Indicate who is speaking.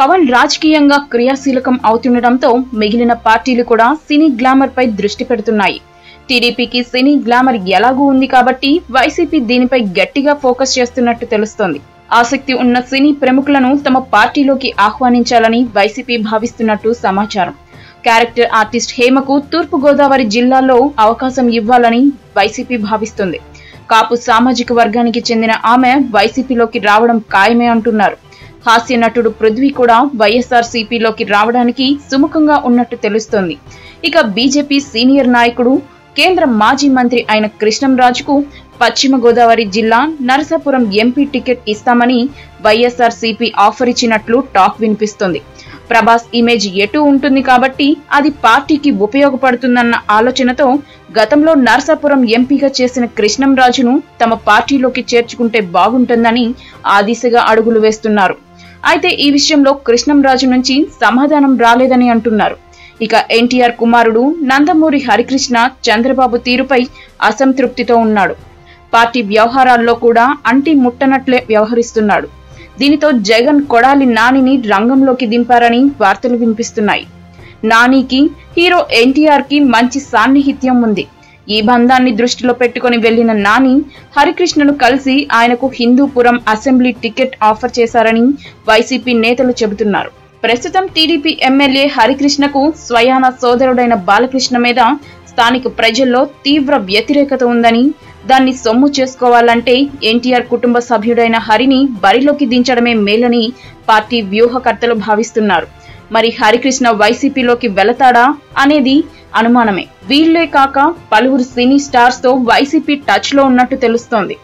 Speaker 1: పవన్ రాజకీయంగా క్రియాశీలకం అవుతుండటంతో మిగిలిన పార్టీలు కూడా సినీ గ్లామర్ పై దృష్టి పెడుతున్నాయి. టీడీపీకి సినీ గ్లామర్ ఎలాగూ ఉంది కాబట్టి వైసీపీ దీనిపై గట్టిగా ఫోకస్ చేస్తున్నట్టు తెలుస్తోంది. ఆసక్తి ఉన్న సినీ ప్రముఖులను తమ పార్టీలోకి ఆహ్వానించాలని వైసీపీ భావిస్తున్నట్టు సమాచారం. క్యారెక్టర్ ఆర్టిస్ట్ హేమకు తూర్పు గోదావరి జిల్లాలో అవకాశం ఇవ్వాలని వైసీపీ భావిస్తుంది. కాపు సామాజిక వర్గానికి చెందిన ఆమె వైసీపీలోకి రావడం ఖాయమే అంటున్నారు. హాస్య నటుడు పృథ్వీ కూడా వైఎస్ఆర్సీపీలోకి రావడానికి సుముఖంగా ఉన్నట్టు తెలుస్తోంది. ఇక బీజేపీ సీనియర్ నాయకుడు కేంద్ర మాజీ మంత్రి అయిన కృష్ణంరాజుకు పశ్చిమ గోదావరి జిల్లా నరసాపురం ఎంపీ టికెట్ ఇస్తామని వైఎస్ఆర్సీపీ ఆఫర్ ఇచ్చినట్లు టాక్ వినిపిస్తోంది. ప్రభాస్ ఇమేజ్ ఎటు ఉంటుంది కాబట్టి అది పార్టీకి ఉపయోగపడుతుందన్న ఆలోచనతో గతంలో నరసాపురం ఎంపీగా చేసిన కృష్ణంరాజును తమ పార్టీలోకి చేర్చుకుంటే బాగుంటుందని ఆ దిశగా అడుగులు వేస్తున్నారు. అయితే ఈ విషయంలో కృష్ణంరాజు నుంచి సమాధానం రాలేదని అంటున్నారు. ఇక ఎన్టీఆర్ కుమారుడు నందమూరి హరికృష్ణ చంద్రబాబు తీరుపై అసంతృప్తితో ఉన్నాడు. పార్టీ వ్యవహారాల్లో కూడా అంటి ముట్టనట్లే వ్యవహరిస్తున్నాడు. దీనితో జగన్ కొడాలి నానిని రంగంలోకి దింపారని వార్తలు వినిపిస్తున్నాయి. నానికి హీరో ఎన్టీఆర్ కి మంచి సాన్నిహిత్యం ఉంది. ఈ బంధాన్ని దృష్టిలో పెట్టుకుని వెళ్లిన నాని హరికృష్ణను కలిసి ఆయనకు హిందూపురం అసెంబ్లీ టికెట్ ఆఫర్ చేశారని వైసీపీ నేతలు చెబుతున్నారు. ప్రస్తుతం టీడీపీ ఎమ్మెల్యే హరికృష్ణకు స్వయాన సోదరుడైన బాలకృష్ణ మీద స్థానిక ప్రజల్లో తీవ్ర వ్యతిరేకత ఉందని, దాన్ని సొమ్ము చేసుకోవాలంటే ఎన్టీఆర్ కుటుంబ సభ్యుడైన హరిని బరిలోకి దించడమే మేలని పార్టీ వ్యూహకర్తలు భావిస్తున్నారు. మరి హరికృష్ణ వైసీపీలోకి వెళతాడా అనేది అనుమానమే. వీళ్లే కాక పలువురు సినీ స్టార్స్ తో వైసీపీ టచ్ లో ఉన్నట్టు తెలుస్తోంది.